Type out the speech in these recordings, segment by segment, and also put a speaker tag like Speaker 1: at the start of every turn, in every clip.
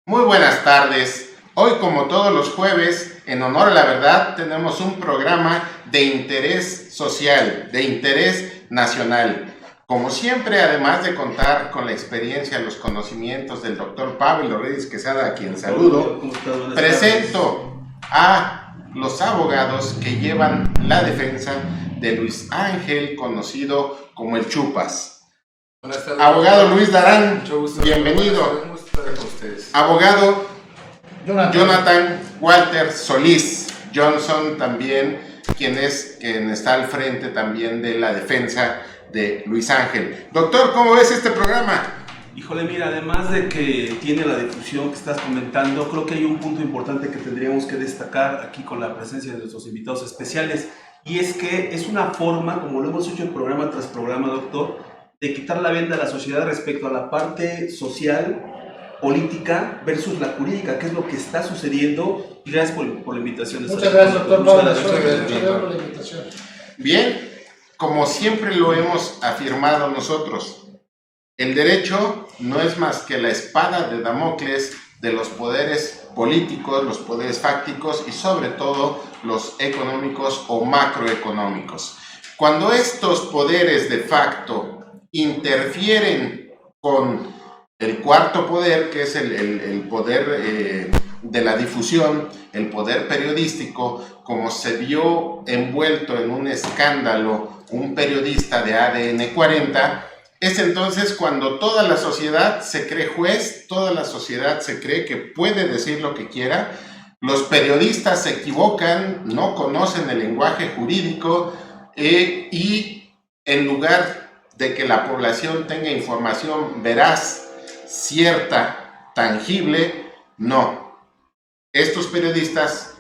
Speaker 1: Muy buenas tardes. Hoy, como todos los jueves, en honor a la verdad, tenemos un programa de interés social, de interés nacional. Como siempre, además de contar con la experiencia, los conocimientos del doctor Pablo Reyes Quesada, a quien saludo, presento a los abogados que llevan la defensa de Luis Ángel, conocido como el Chupas.
Speaker 2: Buenas tardes,
Speaker 1: abogado Luis Darán,
Speaker 2: mucho gusto.
Speaker 1: bienvenido.
Speaker 2: Buenas tardes con ustedes.
Speaker 1: Abogado Jonathan Walter Solís Johnson, también, quien está al frente también de la defensa de Luis Ángel. Doctor, ¿cómo ves este programa?
Speaker 3: Híjole, mira, además de que tiene la difusión que estás comentando, creo que hay un punto importante que tendríamos que destacar aquí con la presencia de nuestros invitados especiales, y es que es una forma, como lo hemos hecho programa tras programa, doctor, de quitar la venda a la sociedad respecto a la parte social, política versus la jurídica, que es lo que está sucediendo. Y gracias por la invitación.
Speaker 4: Muchas gracias, doctor Pablo.
Speaker 2: Muchas gracias
Speaker 4: por la invitación.
Speaker 1: Bien, como siempre lo hemos afirmado nosotros, el derecho no es más que la espada de Damocles de los poderes políticos, los poderes fácticos y sobre todo los económicos o macroeconómicos. Cuando estos poderes de facto interfieren con el cuarto poder, que es el poder de la difusión, el poder periodístico, como se vio envuelto en un escándalo un periodista de ADN 40, es entonces cuando toda la sociedad se cree juez, toda la sociedad se cree que puede decir lo que quiera. Los periodistas se equivocan, no conocen el lenguaje jurídico y en lugar de que la población tenga información veraz, cierta, tangible, no. Estos periodistas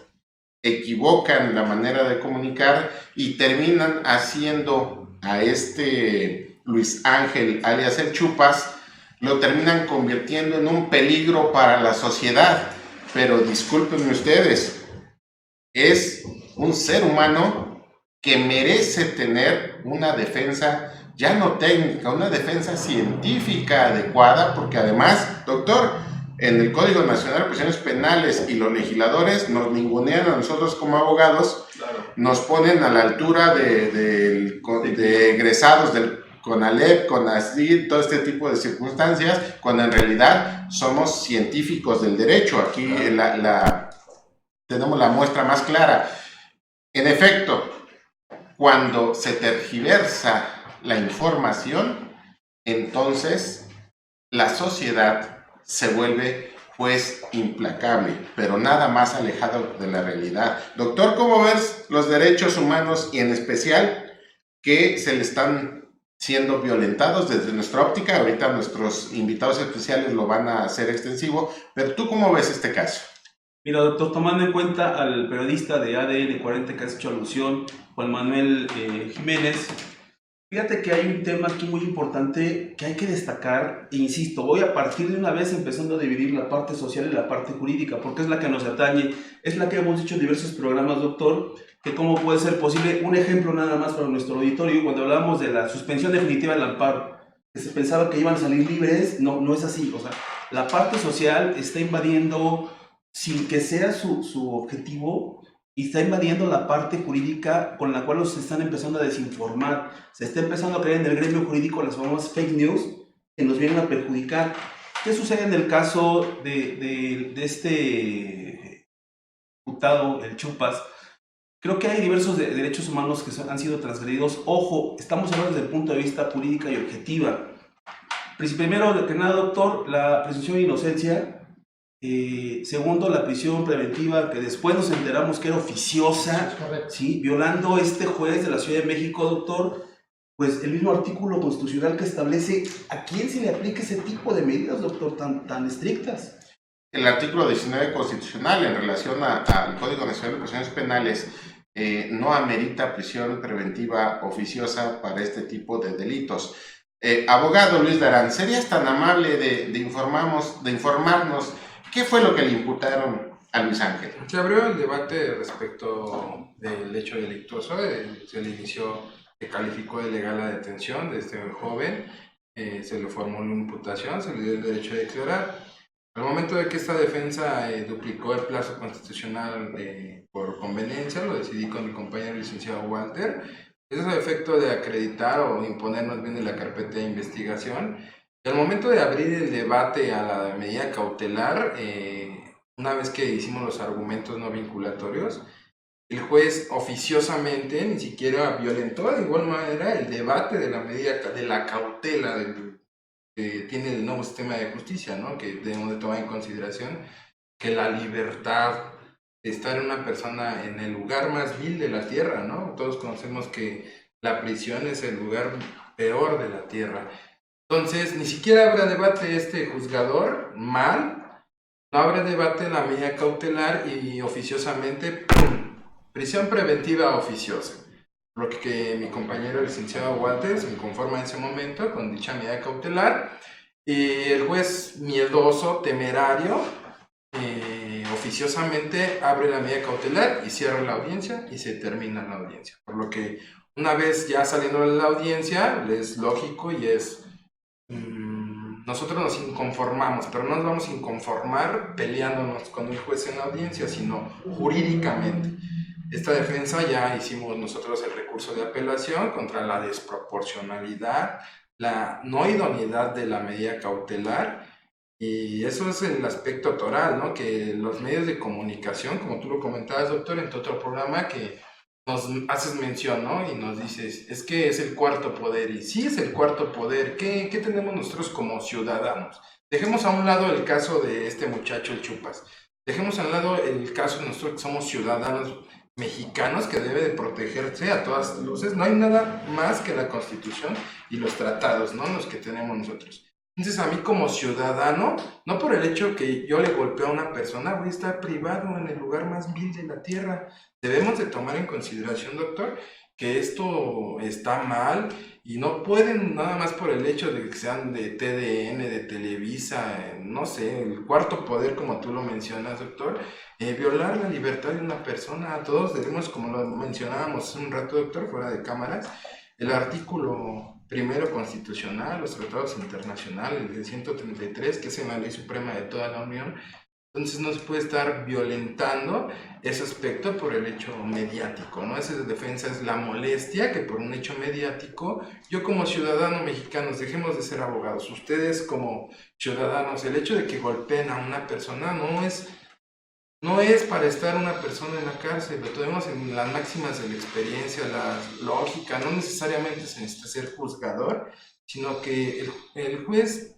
Speaker 1: equivocan la manera de comunicar y terminan haciendo a este Luis Ángel, alias el Chupas, lo terminan convirtiendo en un peligro para la sociedad. Pero discúlpenme ustedes, es un ser humano que merece tener una defensa ya no técnica, una defensa científica adecuada, porque además, doctor, en el Código Nacional de Procedimientos Penales y los legisladores nos ningunean a nosotros como abogados, claro, nos ponen a la altura de egresados del CONALEP, CONACYT, todo este tipo de circunstancias, cuando en realidad somos científicos del derecho. Aquí tenemos la muestra más clara. En efecto, cuando se tergiversa la información, entonces la sociedad se vuelve pues implacable, pero nada más alejado de la realidad. Doctor, ¿cómo ves los derechos humanos y en especial que se le están siendo violentados desde nuestra óptica? Ahorita nuestros invitados especiales lo van a hacer extensivo, pero ¿tú cómo ves este caso?
Speaker 3: Mira, doctor, tomando en cuenta al periodista de ADN 40 que has hecho alusión, Juan Manuel Jiménez, fíjate que hay un tema aquí muy importante que hay que destacar, e insisto, voy a partir de una vez empezando a dividir la parte social y la parte jurídica, porque es la que nos atañe, es la que hemos dicho en diversos programas, doctor, que cómo puede ser posible. Un ejemplo nada más para nuestro auditorio, cuando hablábamos de la suspensión definitiva del amparo, que se pensaba que iban a salir libres, no es así. O sea, la parte social está invadiendo, sin que sea su objetivo, y está invadiendo la parte jurídica con la cual se están empezando a desinformar. Se está empezando a creer en el gremio jurídico las famosas fake news que nos vienen a perjudicar. ¿Qué sucede en el caso de este diputado, el Chupas? Creo que hay diversos derechos humanos que han sido transgredidos. Ojo, estamos hablando desde el punto de vista jurídica y objetiva. Primero que nada, doctor, la presunción de inocencia. Segundo, la prisión preventiva, que después nos enteramos que era oficiosa, ¿sí? Violando este juez de la Ciudad de México, doctor, pues el mismo artículo constitucional que establece a quién se le aplica ese tipo de medidas, doctor, tan estrictas.
Speaker 1: El artículo 19 constitucional en relación al Código Nacional de Procedimientos Penales no amerita prisión preventiva oficiosa para este tipo de delitos. Abogado Luis Darán, ¿serías tan amable de informarnos qué fue lo que le imputaron a Luis Ángel?
Speaker 2: Se abrió el debate respecto del hecho delictuoso, se le inició, se calificó de legal la detención de este joven, se le formuló una imputación, se le dio el derecho a declarar. Al momento de que esta defensa duplicó el plazo constitucional por conveniencia, lo decidí con mi compañero licenciado Walter, eso es a efecto de acreditar o imponernos bien en la carpeta de investigación. Y al momento de abrir el debate a la medida cautelar, una vez que hicimos los argumentos no vinculatorios, el juez oficiosamente ni siquiera violentó de igual manera el debate de la medida de la cautela que tiene el nuevo sistema de justicia, ¿no? Que debemos de tomar en consideración que la libertad de estar una persona en el lugar más vil de la tierra, ¿no? Todos conocemos que la prisión es el lugar peor de la tierra. Entonces, ni siquiera habrá debate este juzgador, mal, no habrá debate en la medida cautelar y oficiosamente, ¡pum!, prisión preventiva oficiosa. Por lo que mi compañero licenciado Walter se conforma en ese momento con dicha medida cautelar y el juez miedoso, temerario, oficiosamente abre la medida cautelar y cierra la audiencia y se termina la audiencia. Por lo que una vez ya saliendo de la audiencia, es lógico y es... nosotros nos inconformamos, pero no nos vamos a inconformar peleándonos con el juez en la audiencia, sino jurídicamente. Esta defensa ya hicimos nosotros el recurso de apelación contra la desproporcionalidad, la no idoneidad de la medida cautelar, y eso es el aspecto toral, ¿no? Que los medios de comunicación, como tú lo comentabas, doctor, en tu otro programa, que nos haces mención, ¿no? Y nos dices, es que es el cuarto poder, y sí es el cuarto poder, ¿qué tenemos nosotros como ciudadanos? Dejemos a un lado el caso de este muchacho, el Chupas, dejemos a un lado el caso de nosotros que somos ciudadanos mexicanos que debe de protegerse a todas luces. No hay nada más que la Constitución y los tratados, ¿no? Los que tenemos nosotros. Entonces, a mí como ciudadano, no por el hecho que yo le golpeo a una persona, voy a estar privado en el lugar más vil de la tierra. Debemos de tomar en consideración, doctor, que esto está mal y no pueden nada más por el hecho de que sean de TDN, de Televisa, no sé, el cuarto poder, como tú lo mencionas, doctor, violar la libertad de una persona. Todos debemos, como lo mencionábamos hace un rato, doctor, fuera de cámaras, el artículo primero constitucional, los tratados internacionales del 133, que es la ley suprema de toda la Unión. Entonces no se puede estar violentando ese aspecto por el hecho mediático, ¿no? Esa defensa es la molestia que por un hecho mediático, yo como ciudadano mexicano, dejemos de ser abogados, ustedes como ciudadanos, el hecho de que golpeen a una persona no es para estar una persona en la cárcel, lo tenemos en las máximas de la experiencia, la lógica, no necesariamente se necesita ser juzgador, sino que el juez,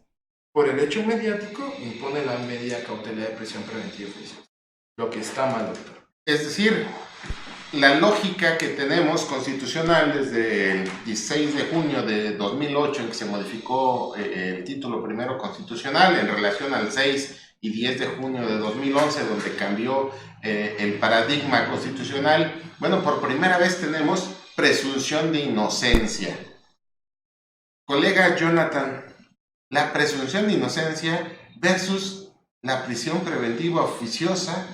Speaker 2: por el hecho mediático, impone la medida cautelar de prisión preventiva oficiosa, lo que está mal, doctor.
Speaker 1: Es decir, la lógica que tenemos constitucional desde el 16 de junio de 2008, en que se modificó el título primero constitucional en relación al 6 y 10 de junio de 2011, donde cambió el paradigma constitucional, bueno, por primera vez tenemos presunción de inocencia. Colega Jonathan, la presunción de inocencia versus la prisión preventiva oficiosa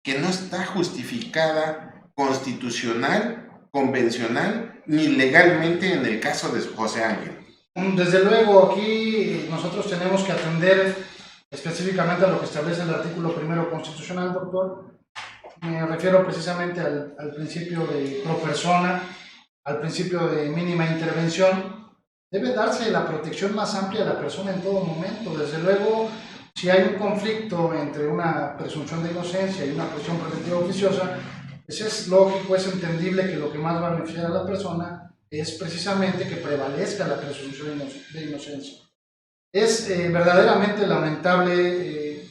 Speaker 1: que no está justificada constitucional, convencional, ni legalmente en el caso de José Ángel.
Speaker 4: Desde luego, aquí nosotros tenemos que atender específicamente a lo que establece el artículo primero constitucional, doctor. Me refiero precisamente al principio de pro persona, al principio de mínima intervención. Debe darse la protección más amplia a la persona en todo momento. Desde luego, si hay un conflicto entre una presunción de inocencia y una prisión preventiva oficiosa, pues es lógico, es entendible que lo que más va a beneficiar a la persona es precisamente que prevalezca la presunción de inocencia. Es verdaderamente lamentable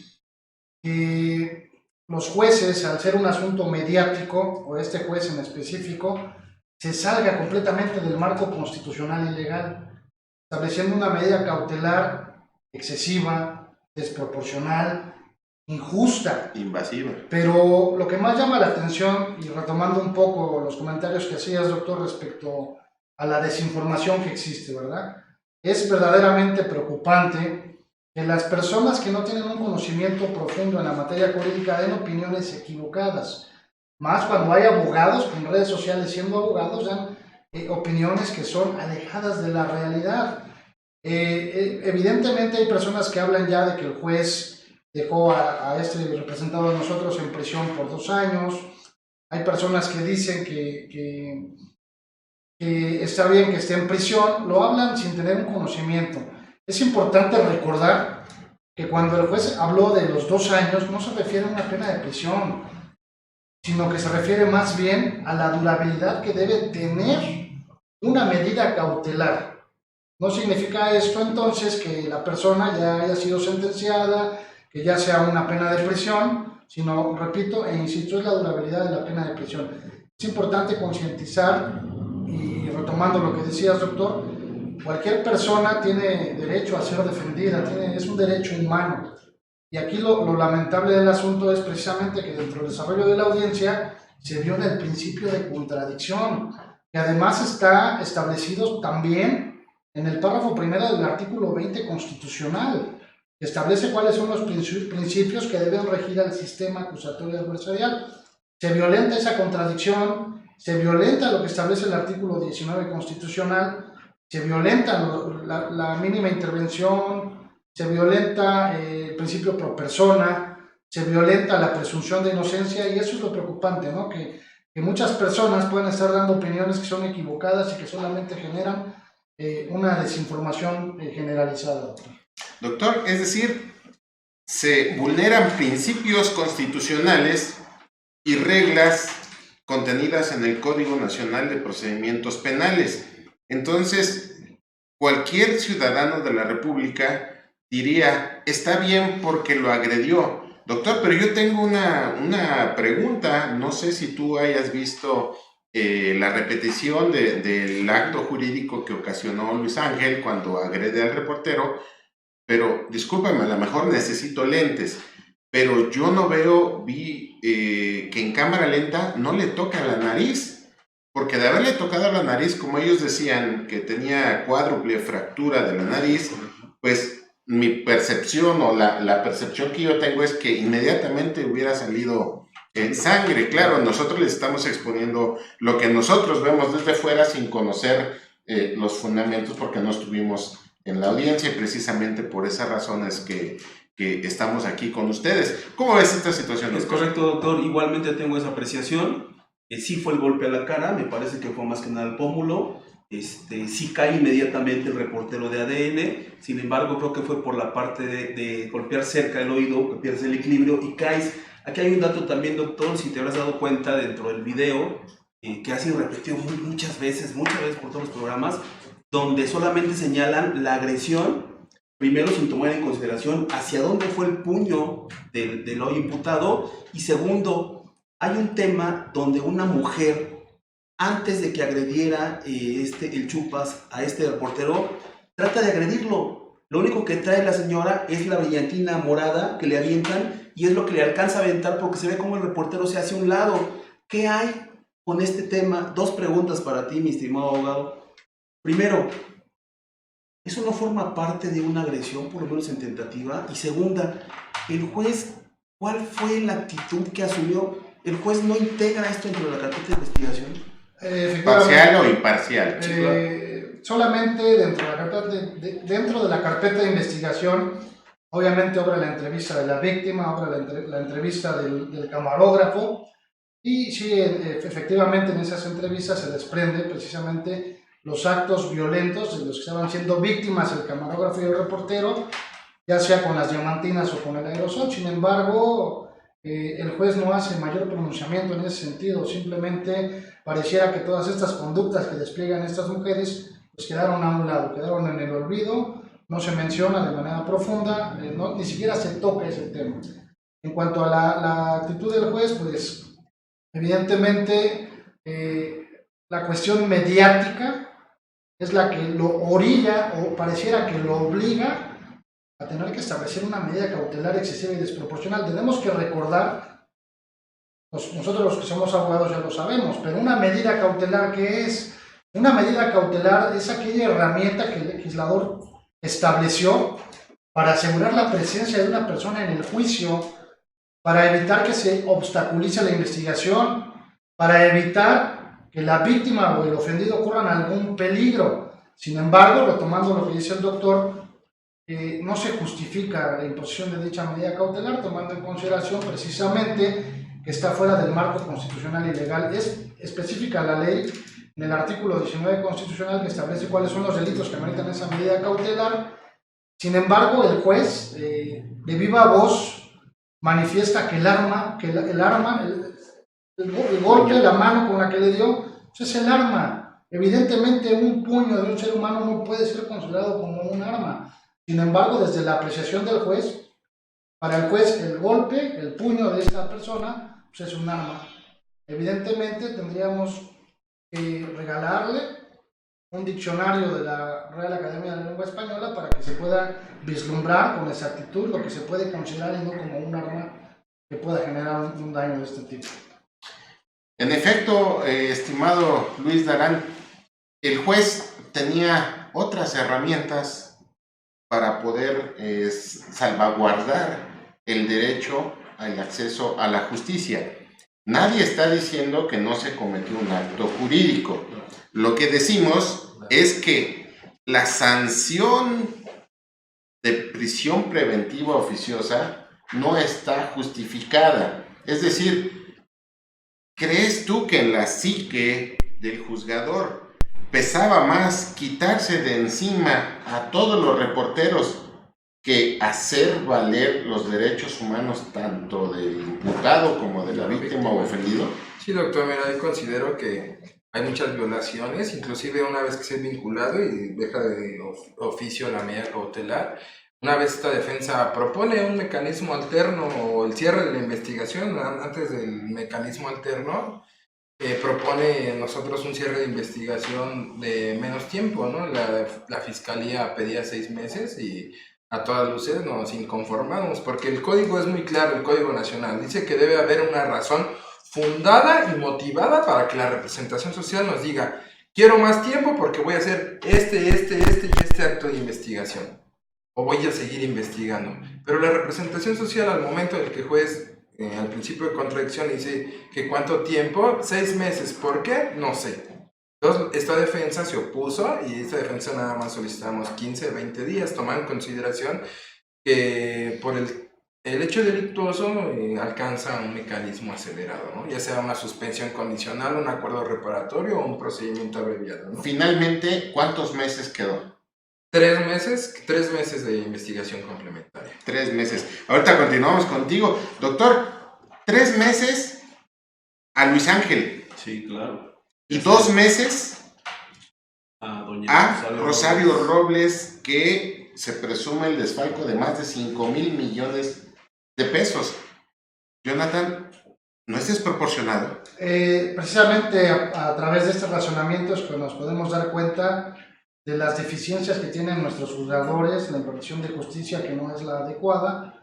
Speaker 4: que los jueces, al ser un asunto mediático, o este juez en específico, se salga completamente del marco constitucional y legal, estableciendo una medida cautelar excesiva, desproporcional, injusta,
Speaker 1: invasiva.
Speaker 4: Pero lo que más llama la atención, y retomando un poco los comentarios que hacías, doctor, respecto a la desinformación que existe, ¿verdad? Es verdaderamente preocupante que las personas que no tienen un conocimiento profundo en la materia jurídica den opiniones equivocadas, más cuando hay abogados que en redes sociales, siendo abogados, dan opiniones que son alejadas de la realidad. Evidentemente hay personas que hablan ya de que el juez dejó a este representado de nosotros en prisión por 2 años. Hay personas que dicen que está bien que esté en prisión, lo hablan sin tener un conocimiento. Es importante recordar que cuando el juez habló de los 2 años, no se refiere a una pena de prisión, sino que se refiere más bien a la durabilidad que debe tener una medida cautelar. No significa esto entonces que la persona ya haya sido sentenciada, que ya sea una pena de prisión, sino, repito e insisto, es la durabilidad de la pena de prisión. Es importante concientizar, y retomando lo que decías, doctor, cualquier persona tiene derecho a ser defendida, es un derecho humano. Y aquí lo lamentable del asunto es precisamente que dentro del desarrollo de la audiencia se viola el principio de contradicción, que además está establecido también en el párrafo primero del artículo 20 constitucional, que establece cuáles son los principios que deben regir al sistema acusatorio adversarial. Se violenta esa contradicción, se violenta lo que establece el artículo 19 constitucional, se violenta la mínima intervención, se violenta el principio pro persona, se violenta la presunción de inocencia, y eso es lo preocupante, ¿no? Que muchas personas pueden estar dando opiniones que son equivocadas y que solamente generan una desinformación generalizada.
Speaker 1: Doctor, es decir, se vulneran principios constitucionales y reglas contenidas en el Código Nacional de Procedimientos Penales. Entonces, cualquier ciudadano de la República diría, está bien porque lo agredió. Doctor, pero yo tengo una pregunta, no sé si tú hayas visto la repetición del acto jurídico que ocasionó Luis Ángel cuando agrede al reportero, pero discúlpame, a lo mejor necesito lentes, pero yo no vi que en cámara lenta no le toca la nariz, porque de haberle tocado la nariz, como ellos decían que tenía cuádruple fractura de la nariz, pues mi percepción o la percepción que yo tengo es que inmediatamente hubiera salido sangre. Claro, nosotros le estamos exponiendo lo que nosotros vemos desde fuera sin conocer los fundamentos porque no estuvimos en la audiencia y precisamente por esas razones que estamos aquí con ustedes. ¿Cómo ves esta situación?
Speaker 3: Es correcto, doctor. Igualmente tengo esa apreciación. Sí fue el golpe a la cara, me parece que fue más que nada el pómulo. Sí cae inmediatamente el reportero de ADN, sin embargo creo que fue por la parte de golpear cerca el oído, que pierdes el equilibrio y caes. Aquí hay un dato también, doctor, si te habrás dado cuenta dentro del video, que ha sido repetido muchas veces por todos los programas, donde solamente señalan la agresión, primero sin tomar en consideración hacia dónde fue el puño del hoy imputado, y segundo, hay un tema donde una mujer, antes de que agrediera el Chupas a este reportero, trata de agredirlo. Lo único que trae la señora es la brillantina morada que le avientan y es lo que le alcanza a aventar porque se ve como el reportero se hace a un lado. ¿Qué hay con este tema? 2 preguntas para ti, mi estimado abogado. Primero, ¿eso no forma parte de una agresión, por lo menos en tentativa? Y segunda, el juez, ¿cuál fue la actitud que asumió? ¿El juez no integra esto dentro de la carpeta de investigación?
Speaker 1: ¿Parcial o imparcial?
Speaker 4: Solamente dentro de la carpeta de investigación, obviamente obra la entrevista de la víctima, obra la entrevista del camarógrafo, y sí, efectivamente en esas entrevistas se desprende precisamente los actos violentos de los que estaban siendo víctimas el camarógrafo y el reportero, ya sea con las diamantinas o con el aerosol. Sin embargo, el juez no hace mayor pronunciamiento en ese sentido, simplemente pareciera que todas estas conductas que despliegan estas mujeres pues quedaron a un lado, quedaron en el olvido, no se menciona de manera profunda, ni siquiera se toca ese tema. En cuanto a la actitud del juez, pues evidentemente la cuestión mediática es la que lo orilla o pareciera que lo obliga a tener que establecer una medida cautelar excesiva y desproporcional. Tenemos que recordar, nosotros los que somos abogados ya lo sabemos, pero una medida cautelar, ¿qué es? Una medida cautelar es aquella herramienta que el legislador estableció para asegurar la presencia de una persona en el juicio, para evitar que se obstaculice la investigación, para evitar que la víctima o el ofendido corran algún peligro. Sin embargo, retomando lo que dice el doctor, no se justifica la imposición de dicha medida cautelar, tomando en consideración precisamente que está fuera del marco constitucional y legal. Es específica la ley en el artículo 19 constitucional que establece cuáles son los delitos que ameritan esa medida cautelar. Sin embargo, el juez, de viva voz, manifiesta que el golpe, la mano con la que le dio, pues es el arma. Evidentemente, un puño de un ser humano no puede ser considerado como un arma. Sin embargo, desde la apreciación del juez, para el juez, el golpe, el puño de esta persona, pues es un arma. Evidentemente, tendríamos que regalarle un diccionario de la Real Academia de la Lengua Española para que se pueda vislumbrar con exactitud lo que se puede considerar y no como un arma que pueda generar un daño de este tipo.
Speaker 1: En efecto, estimado Luis Darán, el juez tenía otras herramientas para poder salvaguardar el derecho al acceso a la justicia. Nadie está diciendo que no se cometió un acto jurídico. Lo que decimos es que la sanción de prisión preventiva oficiosa no está justificada. Es decir, ¿crees tú que en la psique del juzgador pesaba más quitarse de encima a todos los reporteros que hacer valer los derechos humanos tanto del imputado como de la víctima o ofendido?
Speaker 2: Sí, doctor, mira, yo considero que hay muchas violaciones, inclusive una vez que se es vinculado y deja de oficio la medida cautelar, una vez esta defensa propone un mecanismo alterno o el cierre de la investigación antes del mecanismo alterno, propone nosotros un cierre de investigación de menos tiempo, ¿no? La fiscalía pedía 6 meses y a todas luces nos inconformamos, porque el código es muy claro, el Código Nacional dice que debe haber una razón fundada y motivada para que la representación social nos diga, quiero más tiempo porque voy a hacer este acto de investigación, o voy a seguir investigando. Pero la representación social, al momento en el que el juez, al principio de contradicción, dice que cuánto tiempo, 6 meses, ¿por qué? No sé. Entonces, esta defensa se opuso y esta defensa nada más solicitamos 15, 20 días, tomando en consideración que por el hecho delictuoso alcanza un mecanismo acelerado, ¿no? Ya sea una suspensión condicional, un acuerdo reparatorio o un procedimiento abreviado, ¿no?
Speaker 1: Finalmente, ¿cuántos meses quedó?
Speaker 2: 3 meses de investigación complementaria.
Speaker 1: 3 meses. Ahorita continuamos contigo. Doctor, 3 meses a Luis Ángel.
Speaker 3: Sí, claro.
Speaker 1: Y 2 meses
Speaker 3: Doña
Speaker 1: a Rosario Robles, que se presume el desfalco de más de 5,000 millones de pesos. Jonathan, ¿no es desproporcionado?
Speaker 4: Precisamente a través de estos razonamientos pues nos podemos dar cuenta de las deficiencias que tienen nuestros juzgadores, la impartición de justicia que no es la adecuada.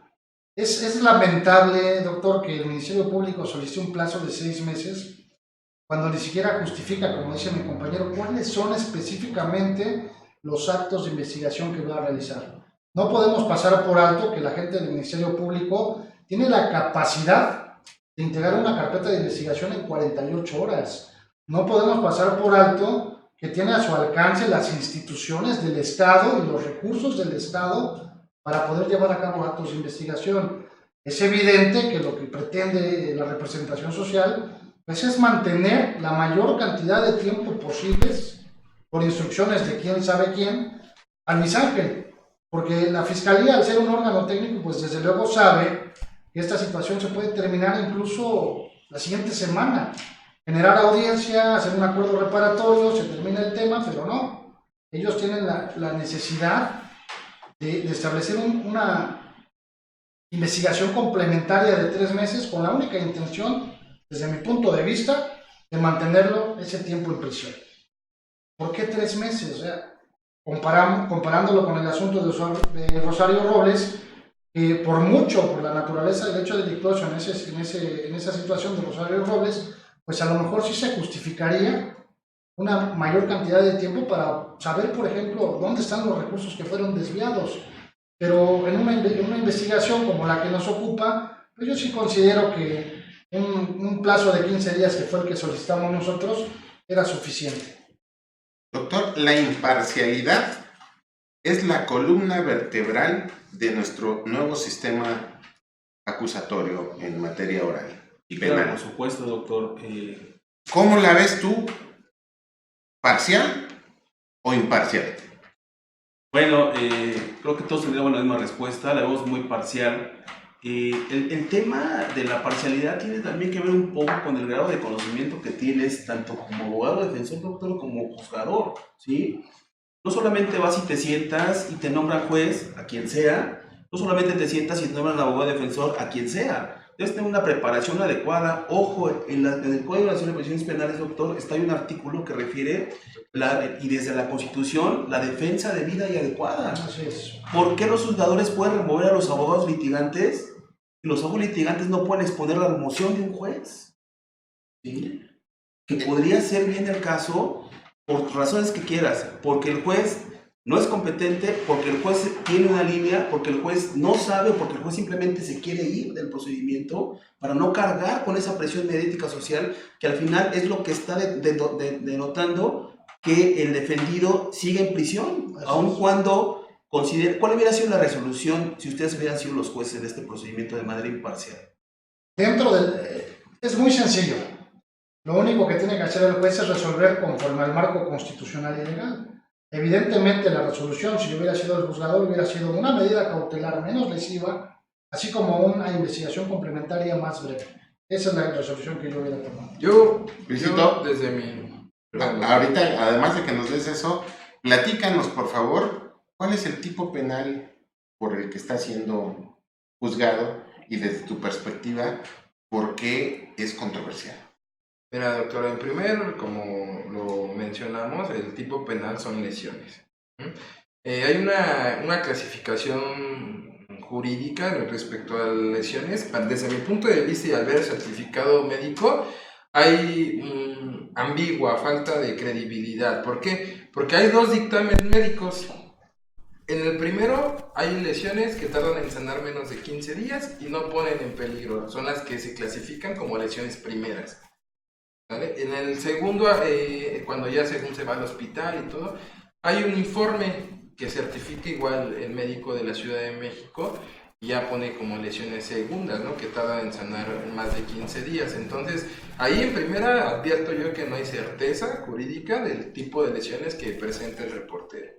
Speaker 4: Es lamentable, doctor, que el Ministerio Público solicite un plazo de 6 meses cuando ni siquiera justifica, como dice mi compañero, cuáles son específicamente los actos de investigación que va a realizar. No podemos pasar por alto que la gente del Ministerio Público tiene la capacidad de integrar una carpeta de investigación en 48 horas. No podemos pasar por alto que tiene a su alcance las instituciones del Estado y los recursos del Estado para poder llevar a cabo actos de investigación. Es evidente que lo que pretende la representación social pues es mantener la mayor cantidad de tiempo posibles, por instrucciones de quién sabe quién, a Luis Ángel, porque la Fiscalía, al ser un órgano técnico, pues desde luego sabe que esta situación se puede terminar incluso la siguiente semana, generar audiencia, hacer un acuerdo reparatorio, se termina el tema, pero no, ellos tienen la necesidad de establecer una investigación complementaria de 3 meses con la única intención, desde mi punto de vista, de mantenerlo ese tiempo en prisión. ¿Por qué 3 meses? O sea, comparándolo con el asunto de Rosario Robles, que por la naturaleza del hecho delictuoso en esa situación de Rosario Robles, pues a lo mejor sí se justificaría una mayor cantidad de tiempo para saber, por ejemplo, dónde están los recursos que fueron desviados. Pero en una investigación como la que nos ocupa, pues yo sí considero que un plazo de 15 días, que fue el que solicitamos nosotros, era suficiente.
Speaker 1: Doctor, la imparcialidad es la columna vertebral de nuestro nuevo sistema acusatorio en materia oral y penal.
Speaker 3: Claro, por supuesto, doctor.
Speaker 1: ¿Cómo la ves tú? ¿Parcial o imparcial?
Speaker 3: Bueno, creo que todos tendríamos la misma respuesta, la vemos muy parcial. El tema de la parcialidad tiene también que ver un poco con el grado de conocimiento que tienes, tanto como abogado defensor, doctor, como juzgador, ¿sí? No solamente vas y te sientas y te nombran juez, a quien sea, no solamente te sientas y te nombran abogado defensor, a quien sea. Debes tener una preparación adecuada. Ojo, en el Código Nacional de Procedimientos Penales, doctor, está un artículo que refiere, y desde la Constitución, la defensa debida y adecuada.
Speaker 4: Así es.
Speaker 3: ¿Por qué los juzgadores pueden remover a los abogados litigantes y los abogados litigantes no pueden exponer la remoción de un juez? ¿Sí? Que podría ser bien el caso, por razones que quieras, porque el juez no es competente, porque el juez tiene una línea, porque el juez no sabe, porque el juez simplemente se quiere ir del procedimiento para no cargar con esa presión mediática social que al final es lo que está denotando que el defendido sigue en prisión, aun cuando considere. ¿Cuál hubiera sido la resolución si ustedes hubieran sido los jueces de este procedimiento de manera imparcial?
Speaker 4: Es muy sencillo. Lo único que tiene que hacer el juez es resolver conforme al marco constitucional y legal. Evidentemente la resolución, si hubiera sido el juzgador, hubiera sido una medida cautelar menos lesiva, así como una investigación complementaria más breve. Esa es la resolución que yo hubiera tomado.
Speaker 2: Yo
Speaker 1: Luisito,
Speaker 2: desde mi...
Speaker 1: ahorita, además de que nos des eso, platícanos, por favor, ¿cuál es el tipo penal por el que está siendo juzgado y desde tu perspectiva, por qué es controversial?
Speaker 2: Mira, doctora, en primer, como lo mencionamos, el tipo penal son lesiones. Hay una clasificación jurídica respecto a lesiones. Desde mi punto de vista y al ver el certificado médico, hay ambigua, falta de credibilidad. ¿Por qué? Porque hay dos dictámenes médicos. En el primero hay lesiones que tardan en sanar menos de 15 días y no ponen en peligro. Son las que se clasifican como lesiones primeras. ¿Vale? En el segundo, cuando ya según se va al hospital y todo, hay un informe que certifica igual el médico de la Ciudad de México y ya pone como lesiones segundas, ¿no? Que tardan en sanar más de 15 días. Entonces, ahí en primera advierto yo que no hay certeza jurídica del tipo de lesiones que presenta el reportero.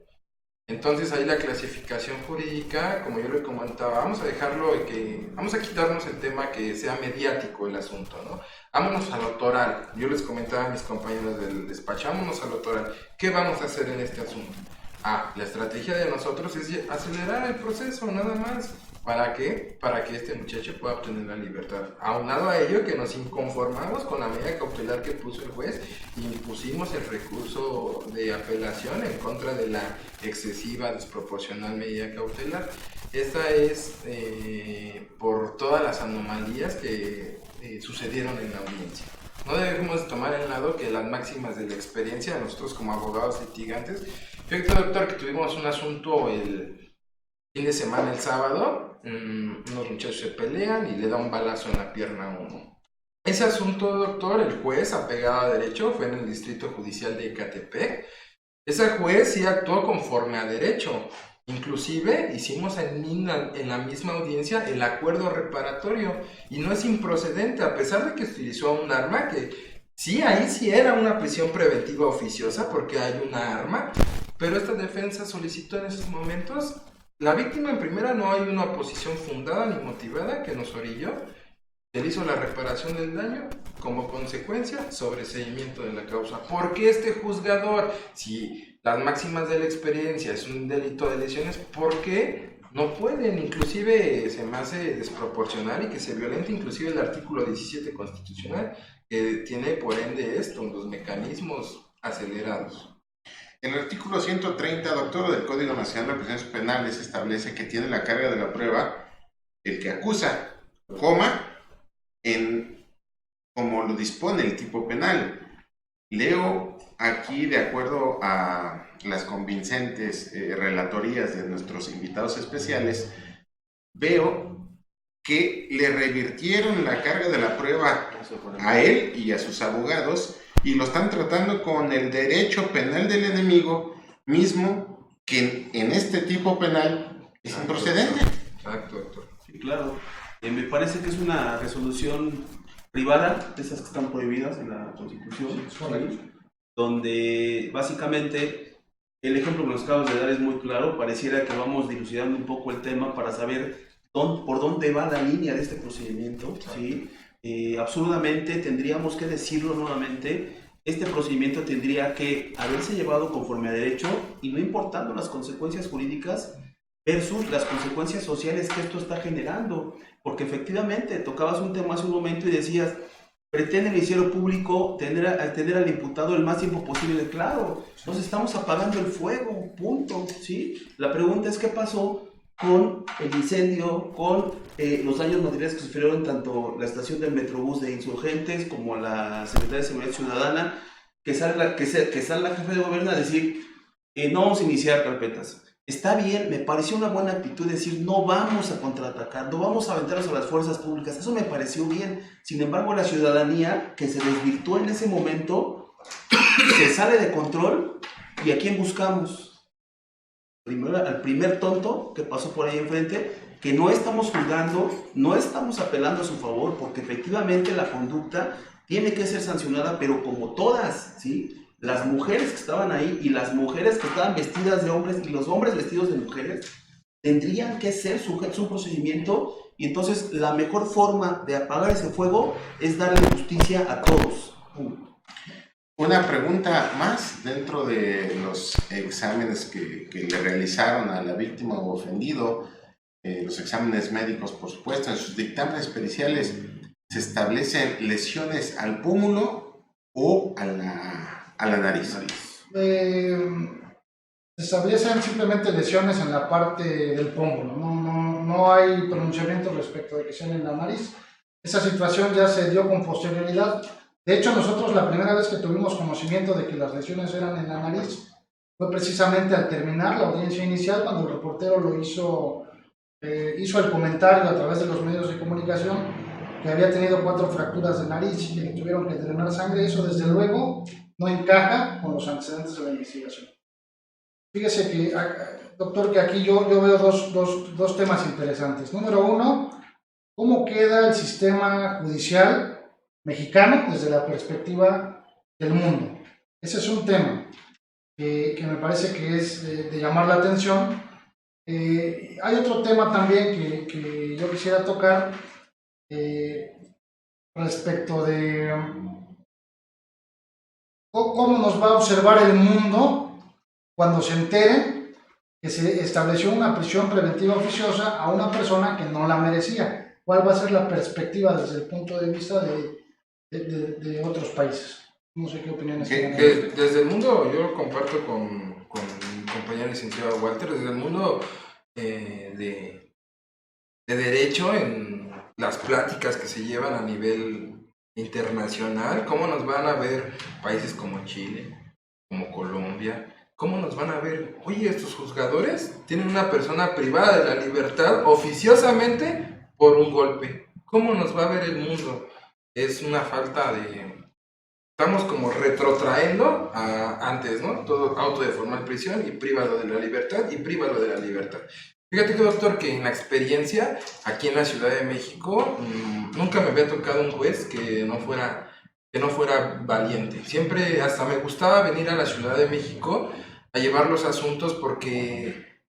Speaker 2: Entonces ahí la clasificación jurídica, como yo le comentaba, vamos a quitarnos el tema que sea mediático el asunto, ¿no? Vámonos a lo toral. Yo les comentaba a mis compañeros del despacho, vámonos a lo toral. ¿Qué vamos a hacer en este asunto? La estrategia de nosotros es acelerar el proceso, nada más. ¿Para qué? Para que este muchacho pueda obtener la libertad. Aunado a ello que nos inconformamos con la medida cautelar que puso el juez y impusimos el recurso de apelación en contra de la excesiva, desproporcional medida cautelar. Esta es por todas las anomalías que sucedieron en la audiencia. No debemos tomar en lado que las máximas de la experiencia, nosotros como abogados litigantes, fíjate, doctor, que tuvimos un asunto el fin de semana, el sábado, unos muchachos se pelean y le da un balazo en la pierna a uno. Ese asunto, doctor, el juez apegado a derecho fue en el Distrito Judicial de Ecatepec. Ese juez sí actuó conforme a derecho. Inclusive hicimos en la misma audiencia el acuerdo reparatorio y no es improcedente, a pesar de que utilizó un arma que sí, ahí sí era una prisión preventiva oficiosa porque hay una arma, pero esta defensa solicitó en esos momentos. La víctima en primera no hay una oposición fundada ni motivada que nos orilló. Él hizo la reparación del daño como consecuencia sobreseimiento de la causa. ¿Por qué este juzgador, si las máximas de la experiencia es un delito de lesiones, por qué no pueden? Inclusive se me hace desproporcional y que se violenta inclusive el artículo 17 constitucional que tiene por ende los mecanismos acelerados.
Speaker 1: El artículo 130, doctor, del Código Nacional de Procedimientos Penales establece que tiene la carga de la prueba el que acusa, como lo dispone el tipo penal. Leo aquí, de acuerdo a las convincentes relatorías de nuestros invitados especiales, veo que le revirtieron la carga de la prueba a él y a sus abogados y lo están tratando con el derecho penal del enemigo mismo que en este tipo penal es improcedente.
Speaker 2: Exacto, doctor.
Speaker 3: Sí, claro. Me parece que es una resolución privada, de esas que están prohibidas en la Constitución,
Speaker 4: correcto.
Speaker 3: donde básicamente el ejemplo que nos acabas de dar es muy claro. Pareciera que vamos dilucidando un poco el tema para saber por dónde va la línea de este procedimiento, ¿sí? Absurdamente, tendríamos que decirlo nuevamente, este procedimiento tendría que haberse llevado conforme a derecho y no importando las consecuencias jurídicas versus las consecuencias sociales que esto está generando, porque efectivamente tocabas un tema hace un momento y decías, pretende el Ministerio Público tener al imputado el más tiempo posible. Claro, nos estamos apagando el fuego, punto, ¿sí? La pregunta es qué pasó con el incendio, con los daños materiales que sufrieron tanto la estación del Metrobús de Insurgentes como la Secretaría de Seguridad Ciudadana, que salga la jefe de gobierno a decir, no vamos a iniciar carpetas. Está bien, me pareció una buena actitud decir, no vamos a contraatacar, no vamos a aventarnos a las fuerzas públicas, eso me pareció bien. Sin embargo, la ciudadanía que se desvirtuó en ese momento, se sale de control, ¿y a quién buscamos? Primero, al primer tonto que pasó por ahí enfrente, que no estamos juzgando, no estamos apelando a su favor, porque efectivamente la conducta tiene que ser sancionada, pero como todas, ¿sí? Las mujeres que estaban ahí y las mujeres que estaban vestidas de hombres y los hombres vestidos de mujeres tendrían que ser sujetos a un procedimiento, y entonces la mejor forma de apagar ese fuego es darle justicia a todos.
Speaker 1: Una pregunta más dentro de los exámenes que le realizaron a la víctima o ofendido, los exámenes médicos, por supuesto, en sus dictámenes periciales, ¿se establecen lesiones al pómulo o a la nariz?
Speaker 4: Se establecen simplemente lesiones en la parte del pómulo, no hay pronunciamiento respecto de que sean en la nariz. Esa situación ya se dio con posterioridad. De hecho, nosotros la primera vez que tuvimos conocimiento de que las lesiones eran en la nariz fue precisamente al terminar la audiencia inicial, cuando el reportero lo hizo el comentario a través de los medios de comunicación que había tenido 4 fracturas de nariz y que le tuvieron que drenar sangre. Eso desde luego no encaja con los antecedentes de la investigación. Fíjese que, doctor, que aquí yo veo dos temas interesantes. Número uno, ¿cómo queda el sistema judicial mexicano desde la perspectiva del mundo? Ese es un tema que me parece que es de llamar la atención. Hay otro tema también que yo quisiera tocar respecto de cómo nos va a observar el mundo cuando se entere que se estableció una prisión preventiva oficiosa a una persona que no la merecía. ¿Cuál va a ser la perspectiva desde el punto de vista de otros países? No sé qué opiniones tienen.
Speaker 2: Desde el mundo, yo lo comparto con mi compañero licenciado Walter, desde el mundo de derecho, en las pláticas que se llevan a nivel internacional, cómo nos van a ver países como Chile, como Colombia, cómo nos van a ver, oye, estos juzgadores tienen una persona privada de la libertad oficiosamente por un golpe. ¿Cómo nos va a ver el mundo? Es una falta de... Estamos como retrotraendo a antes, ¿no? Todo auto de formal prisión y prívalo de la libertad y prívalo de la libertad. Fíjate que, doctor, que en la experiencia aquí en la Ciudad de México nunca me había tocado un juez que no fuera valiente. Siempre hasta me gustaba venir a la Ciudad de México a llevar los asuntos porque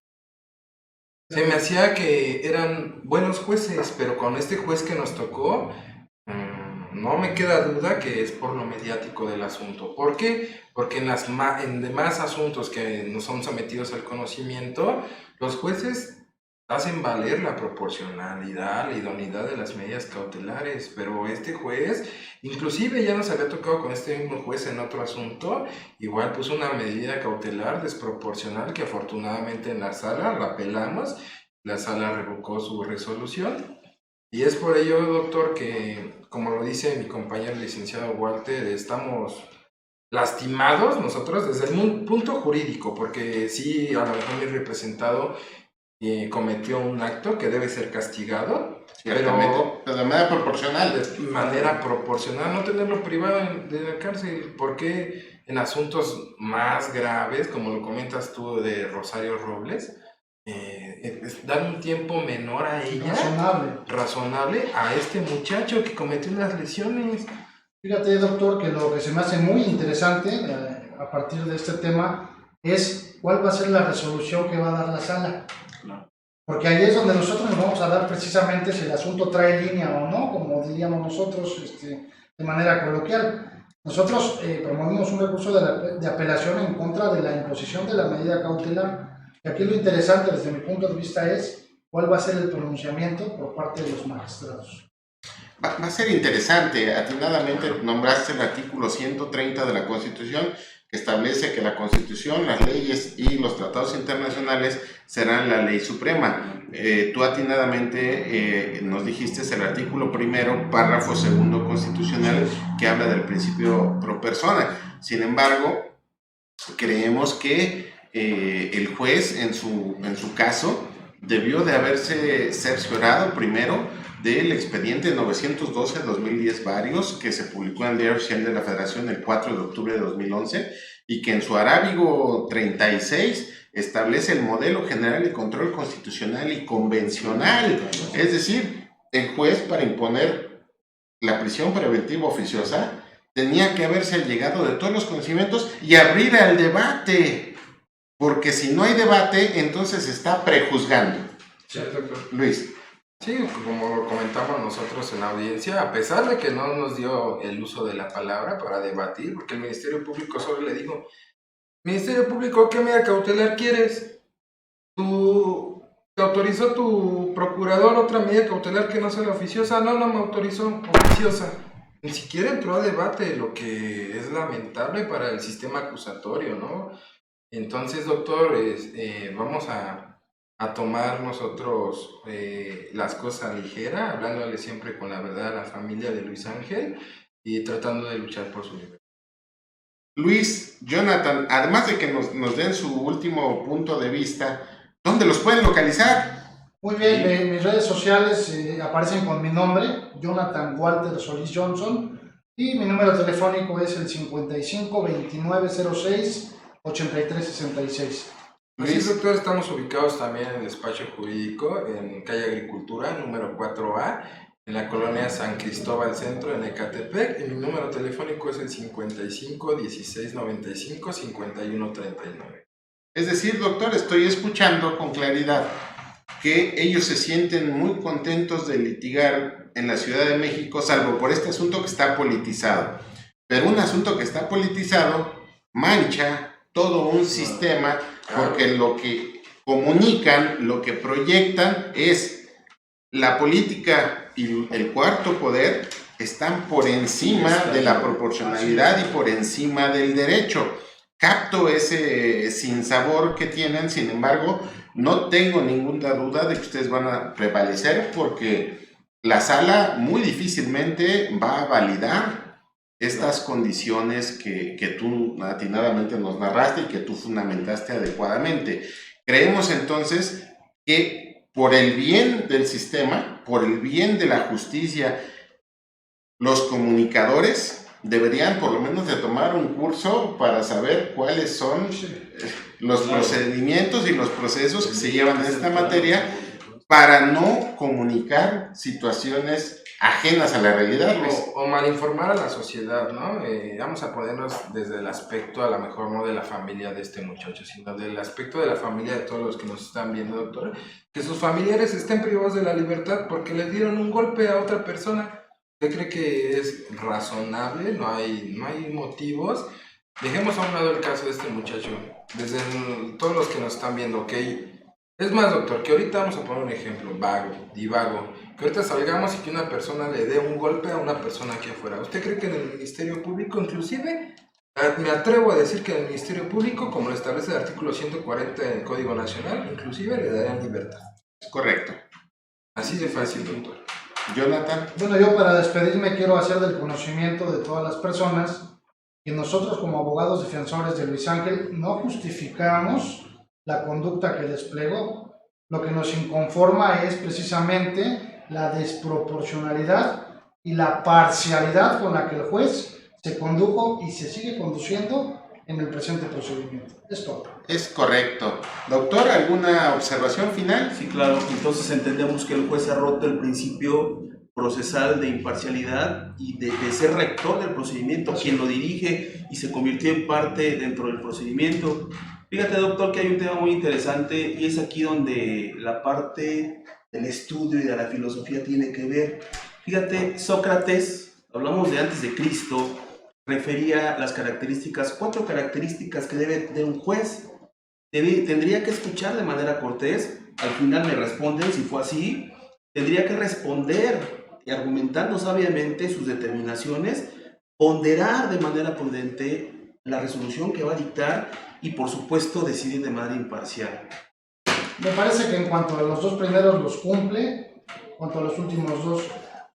Speaker 2: se me hacía que eran buenos jueces, pero con este juez que nos tocó, no me queda duda que es por lo mediático del asunto. ¿Por qué? Porque en demás asuntos que nos son sometidos al conocimiento, los jueces hacen valer la proporcionalidad, la idoneidad de las medidas cautelares, pero este juez, inclusive ya nos había tocado con este mismo juez en otro asunto, igual puso una medida cautelar desproporcional que afortunadamente en la sala la apelamos, la sala revocó su resolución. Y es por ello, doctor, que, como lo dice mi compañero licenciado Walter, estamos lastimados nosotros desde el punto jurídico, porque sí, a lo mejor mi representado cometió un acto que debe ser castigado, pero
Speaker 1: de manera proporcional.
Speaker 2: De manera proporcional, no tenerlo privado de la cárcel. ¿Por qué en asuntos más graves, como lo comentas tú de Rosario Robles, dar un tiempo menor a ella, razonable a este muchacho que cometió las lesiones.
Speaker 4: Fíjate, doctor, que lo que se me hace muy interesante a partir de este tema es cuál va a ser la resolución que va a dar la sala. Porque ahí es donde nosotros nos vamos a dar precisamente si el asunto trae línea o no, como diríamos nosotros de manera coloquial. Nosotros promovimos un recurso de apelación en contra de la imposición de la medida cautelar. Y aquí lo interesante desde mi punto de vista es cuál va a ser el pronunciamiento por parte de los magistrados.
Speaker 1: Va a ser interesante. Atinadamente nombraste el artículo 130 de la Constitución, que establece que la Constitución, las leyes y los tratados internacionales serán la ley suprema. Tú atinadamente nos dijiste el artículo 1, párrafo 2 constitucional, que habla del principio pro persona. Sin embargo, creemos que el juez en su caso debió de haberse cerciorado primero del expediente 912-2010 varios, que se publicó en el Diario Oficial de la Federación el 4 de octubre de 2011, y que en su arábigo 36 establece el modelo general de control constitucional y convencional. Es decir, el juez, para imponer la prisión preventiva oficiosa, tenía que haberse llegado de todos los conocimientos y abrir al debate, porque si no hay debate, entonces se está prejuzgando.
Speaker 2: Sí, doctor.
Speaker 1: Luis.
Speaker 2: Sí, como comentamos nosotros en la audiencia, a pesar de que no nos dio el uso de la palabra para debatir, porque el Ministerio Público solo le dijo: Ministerio Público, ¿qué medida cautelar quieres? ¿Te autorizó tu procurador otra medida cautelar que no sea la oficiosa? No, no me autorizó, oficiosa. Ni siquiera entró a debate, lo que es lamentable para el sistema acusatorio, ¿no? Entonces, doctor, vamos a tomar nosotros las cosas ligeras, hablándole siempre con la verdad a la familia de Luis Ángel y tratando de luchar por su libertad.
Speaker 1: Luis, Jonathan, además de que nos den su último punto de vista, ¿dónde los pueden localizar?
Speaker 4: Muy bien, mis redes sociales aparecen con mi nombre, Jonathan Walter Solís Johnson, y mi número telefónico es el 55 29 06 83 66.
Speaker 2: Así es, doctor, estamos ubicados también en el despacho jurídico en calle Agricultura, número 4A, en la colonia San Cristóbal Centro, en Ecatepec, y mi número telefónico es el 55 16 95 51 39.
Speaker 1: Es decir, doctor, estoy escuchando con claridad que ellos se sienten muy contentos de litigar en la Ciudad de México, salvo por este asunto que está politizado. Pero un asunto que está politizado mancha todo un sistema, porque lo que comunican, lo que proyectan es la política y el cuarto poder están por encima de la proporcionalidad y por encima del derecho. Capto ese sinsabor que tienen, sin embargo, no tengo ninguna duda de que ustedes van a prevalecer, porque la sala muy difícilmente va a validar estas condiciones que tú atinadamente nos narraste y que tú fundamentaste adecuadamente. Creemos entonces que por el bien del sistema, por el bien de la justicia, los comunicadores deberían por lo menos de tomar un curso para saber cuáles son los procedimientos y los procesos que se llevan en esta materia, para no comunicar situaciones ajenas a la realidad, Luis.
Speaker 2: O malinformar a la sociedad, ¿no? Vamos a ponernos desde el aspecto, a lo mejor no de la familia de este muchacho, sino del aspecto de la familia de todos los que nos están viendo, doctor, que sus familiares estén privados de la libertad porque le dieron un golpe a otra persona. ¿Usted cree que es razonable? No hay motivos. Dejemos a un lado el caso de este muchacho, desde todos los que nos están viendo, ¿ok? Es más, doctor, que ahorita vamos a poner un ejemplo divago, que ahorita salgamos y que una persona le dé un golpe a una persona aquí afuera. ¿Usted cree que en el Ministerio Público, inclusive, me atrevo a decir que en el Ministerio Público, como lo establece el artículo 140 del Código Nacional, inclusive le darían libertad?
Speaker 1: Correcto.
Speaker 2: Así de fácil, doctor.
Speaker 1: Jonathan.
Speaker 4: Bueno, yo para despedirme quiero hacer del conocimiento de todas las personas que nosotros como abogados defensores de Luis Ángel no justificamos la conducta que desplegó. Lo que nos inconforma es precisamente la desproporcionalidad y la parcialidad con la que el juez se condujo y se sigue conduciendo en el presente procedimiento. Es todo.
Speaker 1: Es correcto. Doctor, ¿alguna observación final?
Speaker 3: Sí, claro. Entonces entendemos que el juez ha roto el principio procesal de imparcialidad y de ser rector del procedimiento, quien lo dirige y se convirtió en parte dentro del procedimiento. Fíjate, doctor, que hay un tema muy interesante y es aquí donde la parte del estudio y de la filosofía tiene que ver. Fíjate, Sócrates, hablamos de antes de Cristo, refería las características, 4 características que debe tener un juez. Tendría que escuchar de manera cortés, al final me responden si fue así, tendría que responder y argumentando sabiamente sus determinaciones, ponderar de manera prudente la resolución que va a dictar y por supuesto decidir de manera imparcial.
Speaker 4: Me parece que en cuanto a los 2 primeros los cumple, en cuanto a los últimos 2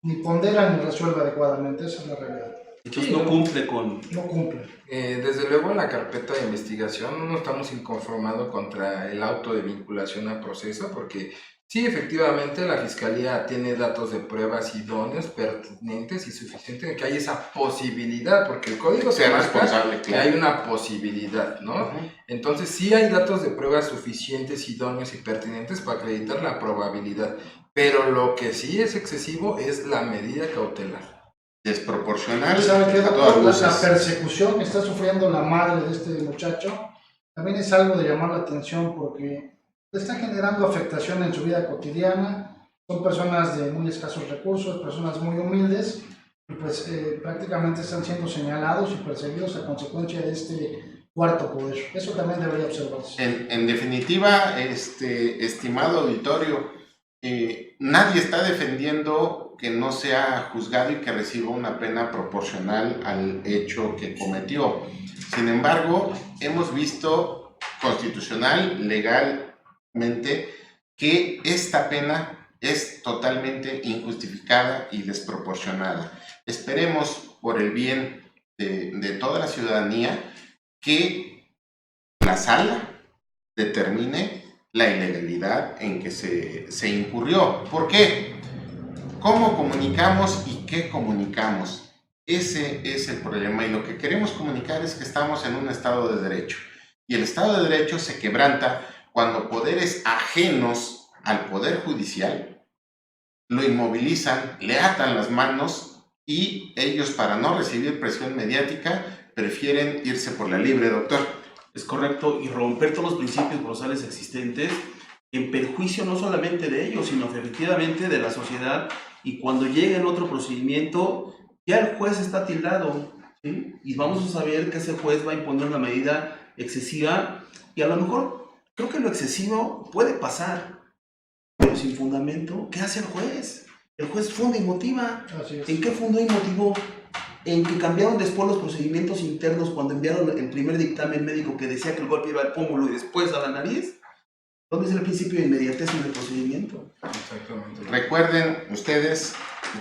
Speaker 4: ni pondera ni resuelve adecuadamente, esa es la realidad.
Speaker 3: Entonces no cumple con...
Speaker 4: No cumple.
Speaker 2: Desde luego en la carpeta de investigación no estamos inconformados contra el auto de vinculación a proceso, porque sí, efectivamente la Fiscalía tiene datos de pruebas idóneos, pertinentes y suficientes, que hay esa posibilidad, porque el código se marca que hay una posibilidad, ¿no? Entonces sí hay datos de pruebas suficientes, idóneos y pertinentes para acreditar la probabilidad, pero lo que sí es excesivo es la medida cautelar.
Speaker 1: Desproporcional.
Speaker 4: ¿Sabe qué,
Speaker 1: a todas
Speaker 4: doctor?
Speaker 1: luces.
Speaker 4: La persecución que está sufriendo la madre de este muchacho también es algo de llamar la atención porque le está generando afectación en su vida cotidiana. Son personas de muy escasos recursos, personas muy humildes, y pues prácticamente están siendo señalados y perseguidos a consecuencia de este cuarto poder. Eso también debería observarse.
Speaker 1: En definitiva, estimado auditorio, nadie está defendiendo que no sea juzgado y que reciba una pena proporcional al hecho que cometió. Sin embargo, hemos visto constitucional, legalmente, que esta pena es totalmente injustificada y desproporcionada. Esperemos, por el bien de toda la ciudadanía, que la sala determine la ilegalidad en que se incurrió. ¿Por qué? ¿Cómo comunicamos y qué comunicamos? Ese es el problema, y lo que queremos comunicar es que estamos en un Estado de Derecho, y el Estado de Derecho se quebranta cuando poderes ajenos al Poder Judicial lo inmovilizan, le atan las manos, y ellos, para no recibir presión mediática, prefieren irse por la libre, doctor.
Speaker 3: Es correcto, y romper todos los principios procesales existentes en perjuicio no solamente de ellos, sino efectivamente de la sociedad, y cuando llegue en otro procedimiento, ya el juez está tildado, ¿sí? Y vamos a saber que ese juez va a imponer una medida excesiva, y a lo mejor creo que lo excesivo puede pasar, pero sin fundamento. ¿Qué hace el juez? El juez funda y motiva.
Speaker 4: Así es.
Speaker 3: ¿En qué fundó y motivó? En que cambiaron después los procedimientos internos cuando enviaron el primer dictamen médico que decía que el golpe iba al pómulo y después a la nariz. ¿Dónde es el principio de inmediatez en el procedimiento?
Speaker 2: Exactamente.
Speaker 1: Recuerden ustedes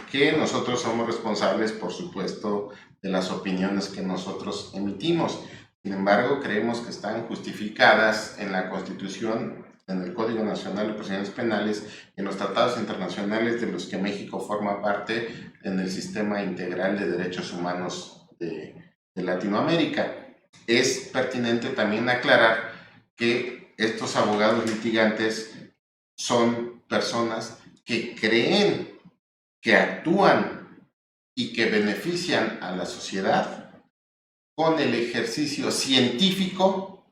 Speaker 1: que nosotros somos responsables, por supuesto, de las opiniones que nosotros emitimos. Sin embargo, creemos que están justificadas en la Constitución, en el Código Nacional de Procedimientos Penales y en los tratados internacionales de los que México forma parte, en el sistema integral de derechos humanos de Latinoamérica. Es pertinente también aclarar que estos abogados litigantes son personas que creen, que actúan y que benefician a la sociedad con el ejercicio científico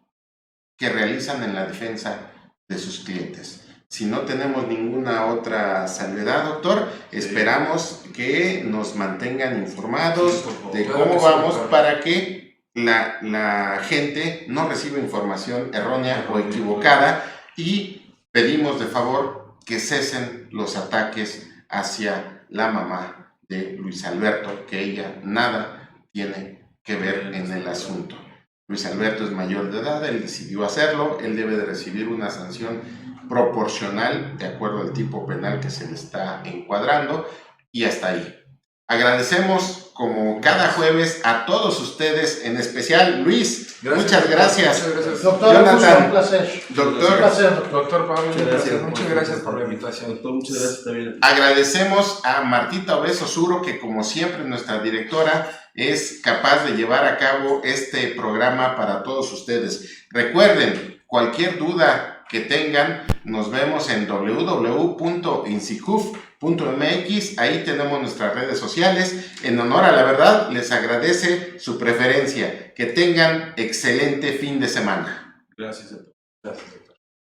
Speaker 1: que realizan en la defensa de sus clientes. Si no tenemos ninguna otra salvedad, doctor, esperamos que nos mantengan informados de cómo vamos, para que la gente no reciba información errónea o equivocada, y pedimos de favor que cesen los ataques hacia la mamá de Luis Alberto, que ella nada tiene que ver en el asunto. Luis Alberto es mayor de edad, él decidió hacerlo, él debe de recibir una sanción proporcional de acuerdo al tipo penal que se le está encuadrando, y hasta ahí. Agradecemos como cada jueves a todos ustedes, en especial Luis. Muchas gracias.
Speaker 2: Muchas gracias.
Speaker 4: Doctor,
Speaker 1: Jonathan,
Speaker 4: un placer.
Speaker 1: doctor,
Speaker 4: Un placer, doctor.
Speaker 2: Doctor Pablo,
Speaker 3: Muchas gracias.
Speaker 2: muchas gracias por la invitación.
Speaker 3: Doctor, muchas gracias también.
Speaker 1: agradecemos a Martita Obeso Suro, que como siempre, nuestra directora, es capaz de llevar a cabo este programa para todos ustedes. Recuerden, cualquier duda que tengan, nos vemos en www.insicuf.mx, ahí tenemos nuestras redes sociales. En honor a la verdad, les agradece su preferencia. Que tengan excelente fin de semana.
Speaker 3: Gracias a todos. Gracias a todos.